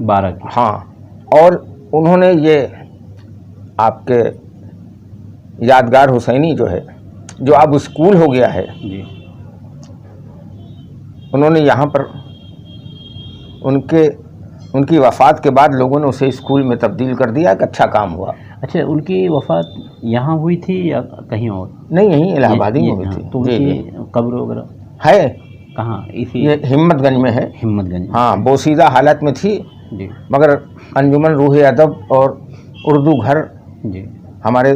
12 کی. ہاں، اور انہوں نے یہ آپ کے یادگار حسینی جو ہے، جو اب اسکول ہو گیا ہے، جی انہوں نے یہاں پر ان کی وفات کے بعد لوگوں نے اسے اسکول میں تبدیل کر دیا. ایک اچھا کام ہوا. اچھا، ان کی وفات یہاں ہوئی تھی یا کہیں اور؟ نہیں، یہیں الہ آبادی میں ہوئی تھی. تو ان جی کی جی قبر وغیرہ ہے، کہاں؟ اسی یہ ہمت گنج میں ہے. ہمت گنج. ہاں، بوسیدہ حالت میں تھی، جی مگر انجمن روح ادب اور اردو گھر، جی ہمارے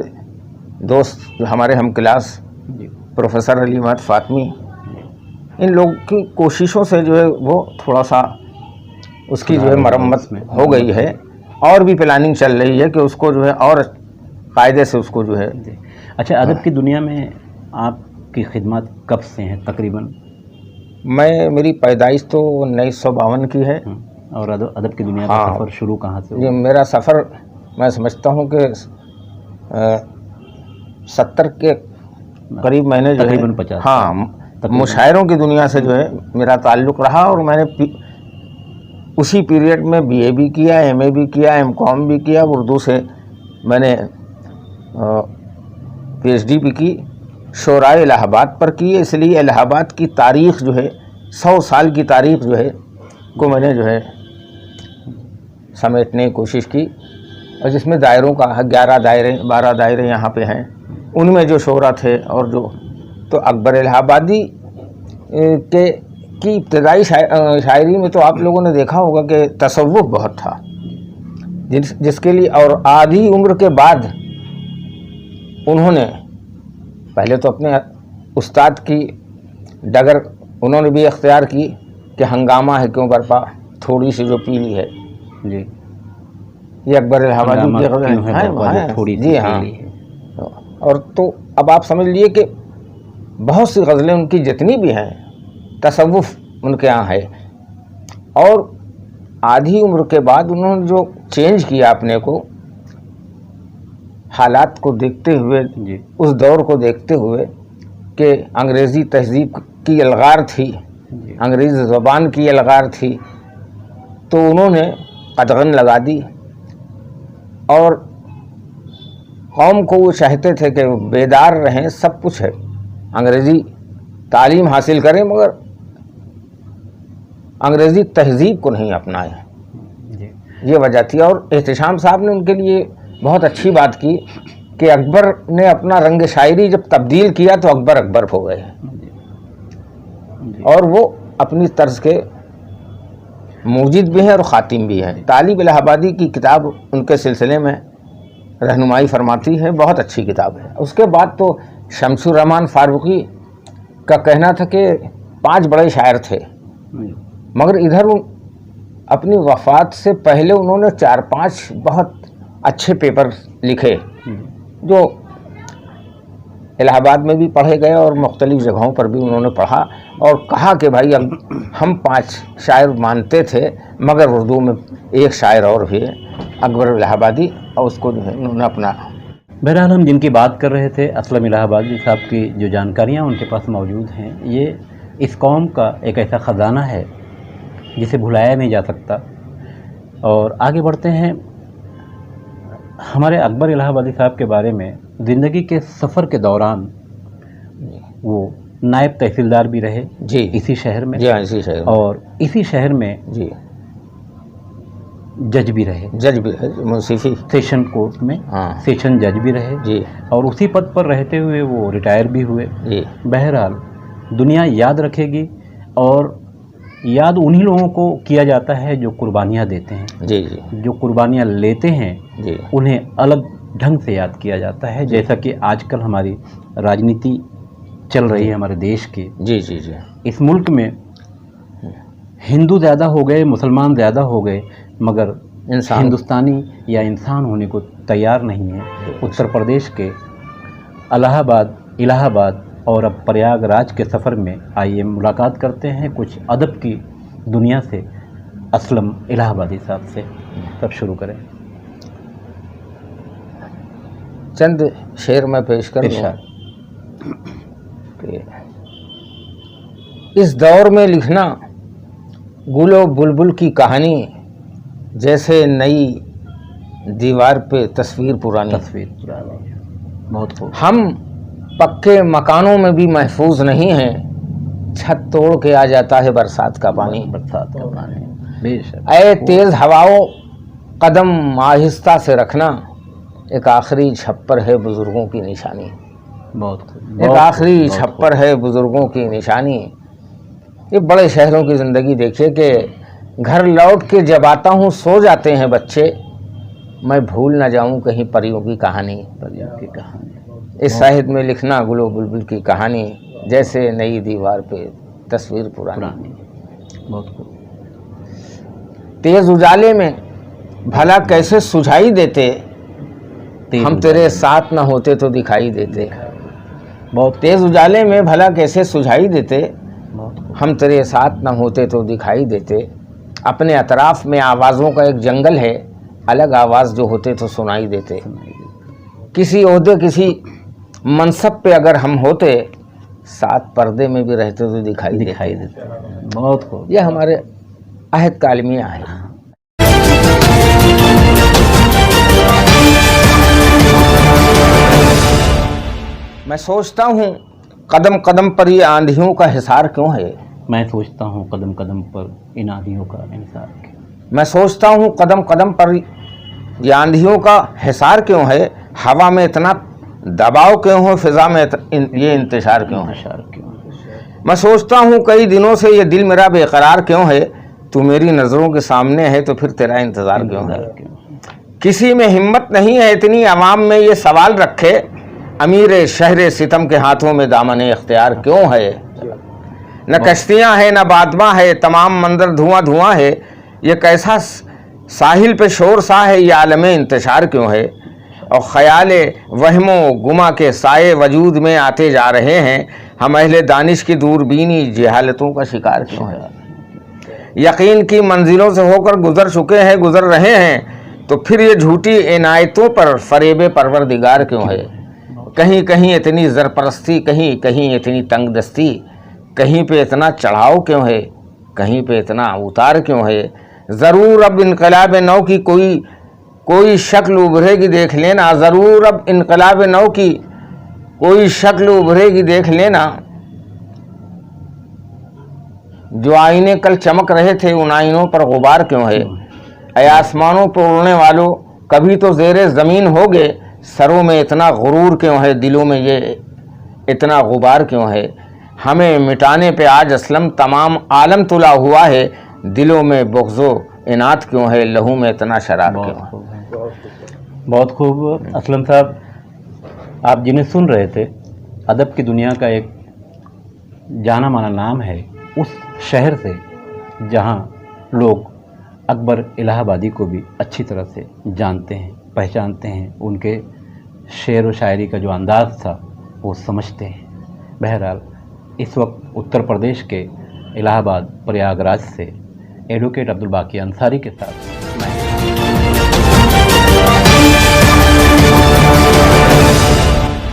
دوست جو ہمارے ہم کلاس جی پروفیسر علی احمد فاطمی، ان لوگ کی کوششوں سے جو ہے وہ تھوڑا سا اس کی جو ہے مرمت ہو گئی ہے، اور بھی پلاننگ چل رہی ہے کہ اس کو جو ہے اور قاعدے سے اس کو جو ہے. اچھا، ادب کی دنیا میں آپ کی خدمات کب سے ہیں تقریباً؟ میری پیدائش تو 1952 کی ہے. اور ادب کی دنیا کا ہاں. سفر شروع کہاں سے یہ ہوا؟ میرا سفر میں سمجھتا ہوں کہ 70 کے قریب میں نے جو ہے تقریباً 50. ہاں، مشاعروں کی دنیا سے جو ہے میرا تعلق رہا، اور میں نے اسی پیریڈ میں بی اے بھی کیا، ایم اے بھی کیا، ایم کام بھی کیا. اردو سے میں نے پی ایچ ڈی بھی کی. شورائے الہ آباد پر کی، اس لیے الہ آباد کی تاریخ جو ہے 100 سال کی تاریخ جو ہے کو میں نے جو ہے سمیٹنے کی کوشش کی، اور جس میں دائروں کا 11 دائرے 12 دائرے یہاں پہ ہیں، ان میں جو شعراء تھے اور جو تو اکبر الہ آبادی کی ابتدائی شاعری میں تو آپ لوگوں نے دیکھا ہوگا کہ تصوف بہت تھا، جس کے لیے اور آدھی عمر کے بعد انہوں نے پہلے تو اپنے استاد کی ڈگر انہوں نے بھی اختیار کی کہ ہنگامہ ہے کیوں برپا تھوڑی سی جو پیلی ہے. جی، یہ اکبر الہ آبادی کی غزل تھوڑی جی ہاں. اور تو اب آپ سمجھ لیے کہ بہت سی غزلیں ان کی جتنی بھی ہیں تصوف ان کے ہاں ہے. اور آدھی عمر کے بعد انہوں نے جو چینج کیا اپنے کو، حالات کو دیکھتے ہوئے، جی اس دور کو دیکھتے ہوئے کہ انگریزی تہذیب کی الغار تھی، انگریزی زبان کی الغار تھی، تو انہوں نے قدغن لگا دی. اور قوم کو وہ چاہتے تھے کہ وہ بیدار رہیں، سب کچھ ہے، انگریزی تعلیم حاصل کریں، مگر انگریزی تہذیب کو نہیں اپنائیں. یہ وجہ تھی. اور احتشام صاحب نے ان کے لیے بہت اچھی بات کی کہ اکبر نے اپنا رنگ شاعری جب تبدیل کیا تو اکبر ہو گئے، اور وہ اپنی طرز کے موجد بھی ہیں اور خاتم بھی ہیں. طالب الہ آبادی کی کتاب ان کے سلسلے میں رہنمائی فرماتی ہے، بہت اچھی کتاب ہے. اس کے بعد تو شمس الرحمن فاروقی کا کہنا تھا کہ 5 بڑے شاعر تھے، مگر ادھر اپنی وفات سے پہلے انہوں نے 4-5 بہت اچھے پیپر لکھے جو الہ آباد میں بھی پڑھے گئے اور مختلف جگہوں پر بھی انہوں نے پڑھا، اور کہا کہ بھائی ہم 5 شاعر مانتے تھے، مگر اردو میں ایک شاعر اور بھی ہے اکبر الہ آبادی، اور اس کو جو ہے انہوں نے اپنا. بہرحال ہم جن کی بات کر رہے تھے اسلم الہ آبادی صاحب کی جو جانکاریاں ان کے پاس موجود ہیں، یہ اس قوم کا ایک ایسا خزانہ ہے جسے بھلایا نہیں جا سکتا. اور آگے بڑھتے ہیں. ہمارے اکبر الہ آبادی صاحب کے بارے میں زندگی کے سفر کے دوران وہ نائب تحصیلدار بھی رہے جی اسی شہر میں، جی ہاں اسی شہر میں، اور اسی شہر میں جی جج بھی رہے، جج بھی ہے منصفی سیشن کورٹ میں ہاں سیشن جج بھی رہے، جی اور اسی پد پر رہتے ہوئے وہ ریٹائر بھی ہوئے. جی بہرحال دنیا یاد رکھے گی، اور یاد انہی لوگوں کو کیا جاتا ہے جو قربانیاں دیتے ہیں، جی جی جو قربانیاں لیتے ہیں جی انہیں الگ ڈھنگ سے یاد کیا جاتا ہے. جیسا کہ آج کل ہماری راجنیتی چل رہی ہے ہمارے دیش کی، جی جی جی اس ملک میں ہندو زیادہ ہو گئے، مسلمان زیادہ ہو گئے، مگر انسان ہندوستانی یا انسان ہونے کو تیار نہیں ہے. اتر پردیش کے الہ آباد اور اب پریاگ راج کے سفر میں آئیے ملاقات کرتے ہیں کچھ ادب کی دنیا سے اسلم الہ آبادی صاحب سے. تب شروع کریں. چند شعر میں پیش کر دوں ارشاد. کہ اس دور میں لکھنا گل و بلبل کی کہانی جیسے نئی دیوار پہ تصویر پرانی. بہت خوب. ہم پکے مکانوں میں بھی محفوظ نہیں ہیں، چھت توڑ کے آ جاتا ہے برسات کا پانی. برسات کا پانی بے شک. اے تیز ہواؤں قدم آہستہ سے رکھنا، ایک آخری چھپر ہے بزرگوں کی نشانی. بہت خوب. ایک آخری چھپر ہے بزرگوں کی نشانی. یہ بڑے شہروں کی زندگی دیکھیے کہ گھر لوٹ کے جب آتا ہوں سو جاتے ہیں بچے، میں بھول نہ جاؤں کہیں پریوں کی کہانی. پریوں کی کہانی. اس صاحب میں لکھنا گل و بلبل کی کہانی، جیسے نئی دیوار پہ تصویر پرانی. بہت خوب. تیز اجالے میں بھلا کیسے سجھائی دیتے، ہم تیرے ساتھ نہ ہوتے تو دکھائی دیتے. بہت تیز اجالے میں بھلا کیسے سجھائی دیتے، بہت خوب. ہم تیرے ساتھ نہ ہوتے تو دکھائی دیتے. اپنے اطراف میں آوازوں کا ایک جنگل ہے، الگ آواز جو ہوتے تو سنائی دیتے. کسی عہدے کسی منصب پہ اگر ہم ہوتے، ساتھ پردے میں بھی رہتے تو دکھائی دیتے. بہت خوب. یہ ہمارے عہد کا المیہ ہے. میں سوچتا ہوں قدم قدم پر یہ آندھیوں کا حصار کیوں ہے. میں سوچتا ہوں قدم قدم پر ان آندھیوں کا انحصار کیوں. میں سوچتا ہوں قدم قدم پر یہ آندھیوں کا حصار کیوں ہے. ہوا میں اتنا دباؤ کیوں ہو، فضا میں یہ انتشار کیوں ہے. میں سوچتا ہوں کئی دنوں سے یہ دل میرا بے قرار کیوں ہے. تو میری نظروں کے سامنے ہے تو پھر تیرا انتظار کیوں ہے. کسی میں ہمت نہیں ہے اتنی عوام میں یہ سوال رکھے، امیر شہر ستم کے ہاتھوں میں دامن اختیار کیوں ہے. نہ کشتیاں ہیں نہ بادواں ہے، تمام منظر دھواں دھواں ہے. یہ کیسا ساحل پہ شور سا ہے، یہ عالم انتشار کیوں ہے. اور خیال وہم و گما کے سائے وجود میں آتے جا رہے ہیں، ہم اہل دانش کی دوربینی جہالتوں کا شکار کیوں ہے. یقین کی منزلوں سے ہو کر گزر چکے ہیں، گزر رہے ہیں، تو پھر یہ جھوٹی عنایتوں پر فریب پروردگار کیوں ہے. کہیں کہیں اتنی زرپرستی، کہیں کہیں اتنی تنگ دستی، کہیں پہ اتنا چڑھاؤ کیوں ہے، کہیں پہ اتنا اتار کیوں ہے. ضرور اب انقلاب نو کی کوئی شکل ابھرے گی دیکھ لینا. ضرور اب انقلاب نو کی کوئی شکل ابھرے گی دیکھ لینا. جو آئینے کل چمک رہے تھے ان آئینوں پر غبار کیوں ہے. اے آسمانوں پر اڑنے والوں کبھی تو زیر زمین ہوگے، سروں میں اتنا غرور کیوں ہے، دلوں میں یہ اتنا غبار کیوں ہے. ہمیں مٹانے پہ آج اسلم تمام عالم تلا ہوا ہے، دلوں میں بغض و انات کیوں ہے، لہو میں اتنا شرار کیوں ہے. بہت خوب. اسلم صاحب، آپ جنہیں سن رہے تھے ادب کی دنیا کا ایک جانا مانا نام ہے، اس شہر سے جہاں لوگ اکبر الہ آبادی کو بھی اچھی طرح سے جانتے ہیں، پہچانتے ہیں، ان کے شعر و شاعری کا جو انداز تھا وہ سمجھتے ہیں. بہرحال اس وقت اتر پردیش کے الہ آباد پریاگ راج سے ایڈوکیٹ عبدالباقی انصاری کے ساتھ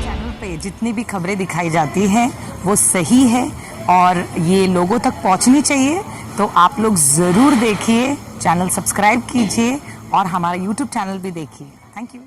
چینل پہ جتنی بھی خبریں دکھائی جاتی ہیں وہ صحیح ہے اور یہ لوگوں تک پہنچنی چاہیے، تو آپ لوگ ضرور دیکھیے، چینل سبسکرائب کیجیے اور ہمارا یوٹیوب چینل بھی دیکھیے. Thank you.